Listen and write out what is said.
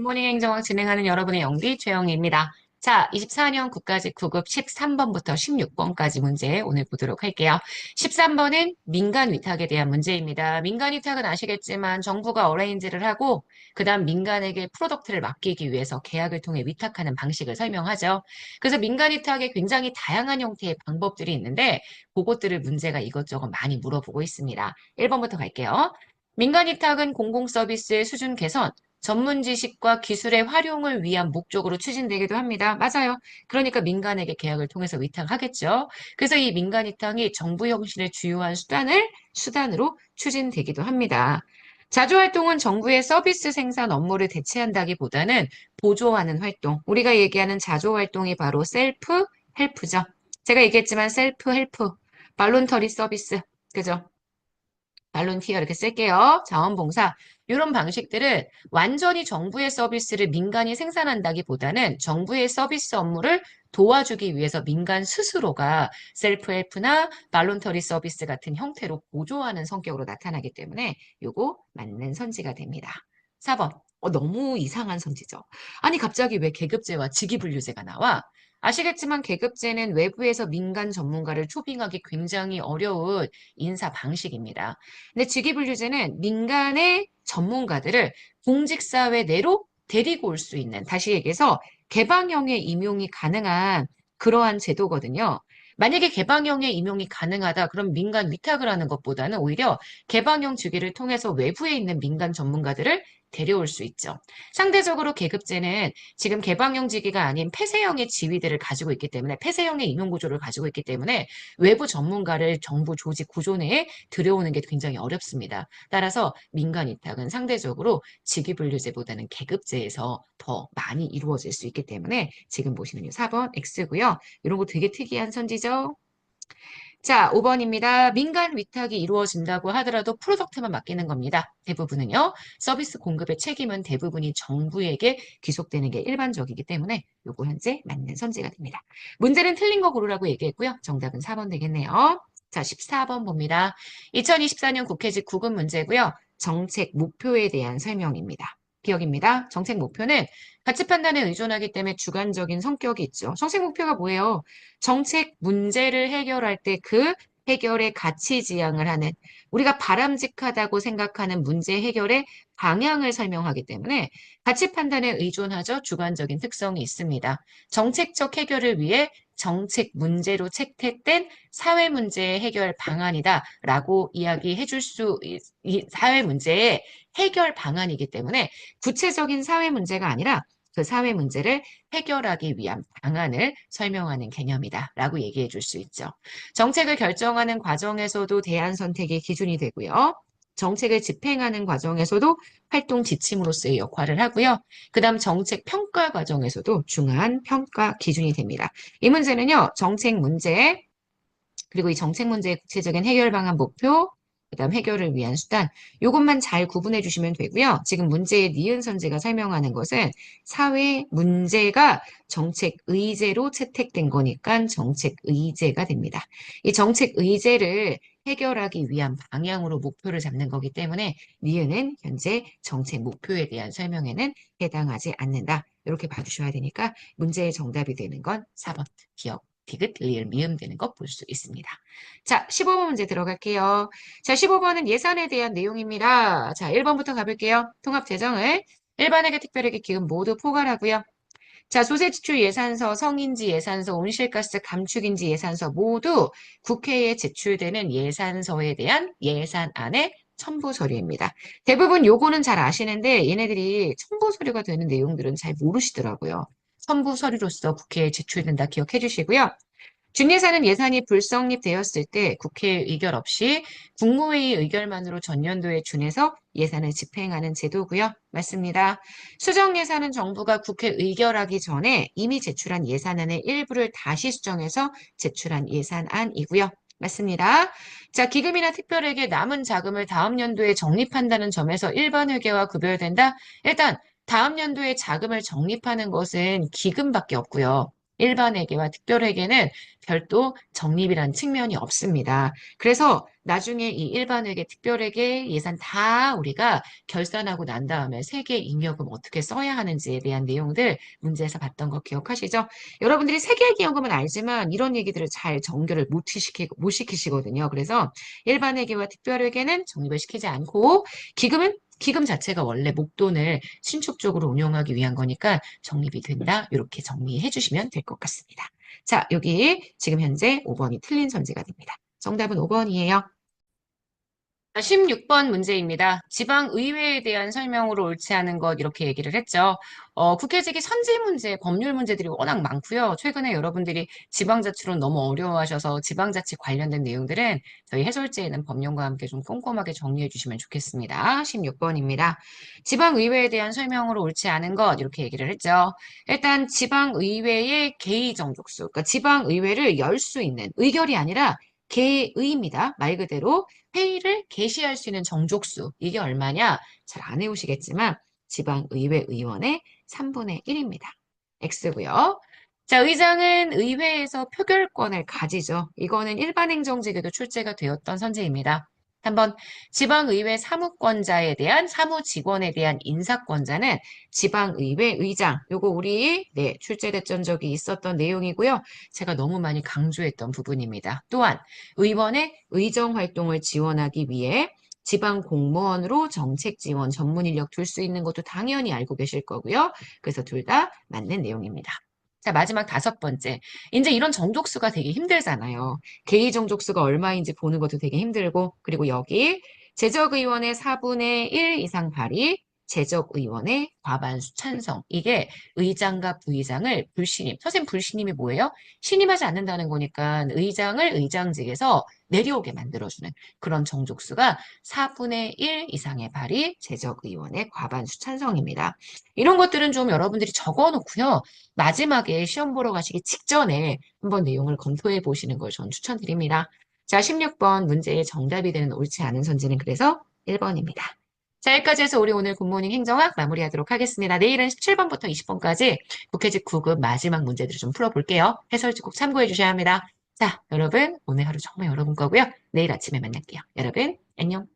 굿모닝 행정학 진행하는 여러분의 영디 최영희입니다. 자, 24년 국가직 9급 13번부터 16번까지 문제 오늘 보도록 할게요. 13번은 민간 위탁에 대한 문제입니다. 민간 위탁은 아시겠지만 정부가 어레인지를 하고 그다음 민간에게 프로덕트를 맡기기 위해서 계약을 통해 위탁하는 방식을 설명하죠. 그래서 민간 위탁에 굉장히 다양한 형태의 방법들이 있는데 그것들을 문제가 이것저것 많이 물어보고 있습니다. 1번부터 갈게요. 민간 위탁은 공공 서비스의 수준 개선, 전문 지식과 기술의 활용을 위한 목적으로 추진되기도 합니다. 맞아요. 그러니까 민간에게 계약을 통해서 위탁하겠죠. 그래서 이 민간 위탁이 정부 형식의 주요한 수단으로 추진되기도 합니다. 자주활동은 정부의 서비스 생산 업무를 대체한다기보다는 보조하는 활동. 우리가 얘기하는 자조활동이 바로 셀프 헬프죠. 제가 얘기했지만 셀프 헬프, 발론터리 서비스. 그죠? 발론티어 이렇게 쓸게요. 자원봉사. 이런 방식들은 완전히 정부의 서비스를 민간이 생산한다기보다는 정부의 서비스 업무를 도와주기 위해서 민간 스스로가 셀프 헬프나 발론터리 서비스 같은 형태로 보조하는 성격으로 나타나기 때문에 요거 맞는 선지가 됩니다. 4번. 너무 이상한 선지죠. 아니 갑자기 왜 계급제와 직위분류제가 나와? 아시겠지만 계급제는 외부에서 민간 전문가를 초빙하기 굉장히 어려운 인사 방식입니다. 근데 직위분류제는 민간의 전문가들을 공직사회 내로 데리고 올 수 있는, 다시 얘기해서 개방형의 임용이 가능한 그러한 제도거든요. 만약에 개방형의 임용이 가능하다, 그럼 민간 위탁을 하는 것보다는 오히려 개방형 직위를 통해서 외부에 있는 민간 전문가들을 데려올 수 있죠. 상대적으로 계급제는 지금 개방형 직위가 아닌 폐쇄형의 지위들을 가지고 있기 때문에, 폐쇄형의 임용 구조를 가지고 있기 때문에 외부 전문가를 정부 조직 구조 내에 들여오는 게 굉장히 어렵습니다. 따라서 민간 위탁은 상대적으로 직위분류제보다는 계급제에서 더 많이 이루어질 수 있기 때문에 지금 보시는 이 4번 X고요. 이런 거 되게 특이한 선지죠. 자, 5번입니다. 민간 위탁이 이루어진다고 하더라도 프로덕트만 맡기는 겁니다. 대부분은요. 서비스 공급의 책임은 대부분이 정부에게 귀속되는 게 일반적이기 때문에 요거 현재 맞는 선지가 됩니다. 문제는 틀린 거 고르라고 얘기했고요. 정답은 4번 되겠네요. 자, 14번 봅니다. 2024년 국회직 9급 문제고요. 정책 목표에 대한 설명입니다. 기억입니다. 정책 목표는 가치 판단에 의존하기 때문에 주관적인 성격이 있죠. 정책 목표가 뭐예요? 정책 문제를 해결할 때 그 해결의 가치 지향을 하는, 우리가 바람직하다고 생각하는 문제 해결의 방향을 설명하기 때문에 가치 판단에 의존하죠. 주관적인 특성이 있습니다. 정책적 해결을 위해 정책 문제로 채택된 사회 문제의 해결 방안이다라고 이야기해 줄 수, 이 사회 문제의 해결 방안이기 때문에 구체적인 사회 문제가 아니라 그 사회 문제를 해결하기 위한 방안을 설명하는 개념이다라고 얘기해 줄 수 있죠. 정책을 결정하는 과정에서도 대안 선택이 기준이 되고요. 정책을 집행하는 과정에서도 활동 지침으로서의 역할을 하고요. 그 다음 정책 평가 과정에서도 중요한 평가 기준이 됩니다. 이 문제는요, 정책 문제, 그리고 이 정책 문제의 구체적인 해결 방안 목표, 그다음 해결을 위한 수단, 이것만 잘 구분해 주시면 되고요. 지금 문제의 니은 선지가 설명하는 것은 사회 문제가 정책 의제로 채택된 거니까 정책 의제가 됩니다. 이 정책 의제를 해결하기 위한 방향으로 목표를 잡는 거기 때문에 니은은 현재 정책 목표에 대한 설명에는 해당하지 않는다. 이렇게 봐주셔야 되니까 문제의 정답이 되는 건 4번 기억. 디귿, 리을, 미음 되는 거 볼 수 있습니다. 자, 15번 문제 들어갈게요. 자, 15번은 예산에 대한 내용입니다. 자, 1번부터 가볼게요. 통합재정을 일반회계, 특별회계, 기금 모두 포괄하고요. 자, 소재지출 예산서, 성인지 예산서, 온실가스 감축인지 예산서 모두 국회에 제출되는 예산서에 대한 예산안의 첨부 서류입니다. 대부분 요거는 잘 아시는데 얘네들이 첨부 서류가 되는 내용들은 잘 모르시더라고요. 첨부 서류로서 국회에 제출된다 기억해 주시고요. 준예산은 예산이 불성립되었을 때 국회 의결 없이 국무회의 의결만으로 전년도에 준해서 예산을 집행하는 제도고요. 맞습니다. 수정예산은 정부가 국회 의결하기 전에 이미 제출한 예산안의 일부를 다시 수정해서 제출한 예산안이고요. 맞습니다. 자, 기금이나 특별회계 남은 자금을 다음 연도에 적립한다는 점에서 일반 회계와 구별된다. 일단 다음 연도에 자금을 적립하는 것은 기금밖에 없고요. 일반회계와 특별회계는 별도 적립이라는 측면이 없습니다. 그래서 나중에 이 일반회계, 특별회계 예산 다 우리가 결산하고 난 다음에 세계 잉여금 어떻게 써야 하는지에 대한 내용들 문제에서 봤던 거 기억하시죠? 여러분들이 세계기여금은 알지만 이런 얘기들을 잘 정교를 못 시키시거든요. 그래서 일반회계와 특별회계는 적립을 시키지 않고 기금 자체가 원래 목돈을 신축적으로 운용하기 위한 거니까 적립이 된다. 이렇게 정리해 주시면 될 것 같습니다. 자, 여기 지금 현재 5번이 틀린 선지가 됩니다. 정답은 5번이에요. 16번 문제입니다. 지방의회에 대한 설명으로 옳지 않은 것 이렇게 얘기를 했죠. 국회직위 선지 문제, 법률 문제들이 워낙 많고요. 최근에 여러분들이 지방자치론 너무 어려워하셔서 지방자치 관련된 내용들은 저희 해설제에는 법령과 함께 좀 꼼꼼하게 정리해 주시면 좋겠습니다. 16번입니다. 지방의회에 대한 설명으로 옳지 않은 것 이렇게 얘기를 했죠. 일단 지방의회의 개의 정족수, 그러니까 지방의회를 열 수 있는 의결이 아니라 개의입니다. 말 그대로 회의를 개시할 수 있는 정족수, 이게 얼마냐? 잘 안 해오시겠지만 지방의회 의원의 3분의 1입니다. X고요. 자, 의장은 의회에서 표결권을 가지죠. 이거는 일반행정직에도 출제가 되었던 선제입니다. 한번 지방의회 사무권자에 대한 사무직원에 대한 인사권자는 지방의회 의장. 요거 우리 출제됐던 적이 있었던 내용이고요. 제가 너무 많이 강조했던 부분입니다. 또한 의원의 의정 활동을 지원하기 위해 지방 공무원으로 정책 지원, 전문 인력 둘 수 있는 것도 당연히 알고 계실 거고요. 그래서 둘 다 맞는 내용입니다. 자, 마지막 5번째. 이제 이런 정족수가 되게 힘들잖아요. 개의 정족수가 얼마인지 보는 것도 되게 힘들고, 그리고 여기 재적의원의 4분의 1 이상 발의, 재적의원의 과반수 찬성. 이게 의장과 부의장을 불신임. 선생님 불신임이 뭐예요? 신임하지 않는다는 거니까 의장을 의장직에서 내려오게 만들어주는 그런 정족수가 4분의 1 이상의 발의, 재적의원의 과반수 찬성입니다. 이런 것들은 좀 여러분들이 적어 놓고요. 마지막에 시험 보러 가시기 직전에 한번 내용을 검토해 보시는 걸 전 추천드립니다. 자, 16번 문제의 정답이 되는 옳지 않은 선지는 그래서 1번입니다. 자, 여기까지 해서 우리 오늘 굿모닝 행정학 마무리하도록 하겠습니다. 내일은 17번부터 20번까지 국회직 9급 마지막 문제들을 좀 풀어볼게요. 해설지 꼭 참고해 주셔야 합니다. 자, 여러분, 오늘 하루 정말 여러분 거고요. 내일 아침에 만날게요. 여러분, 안녕.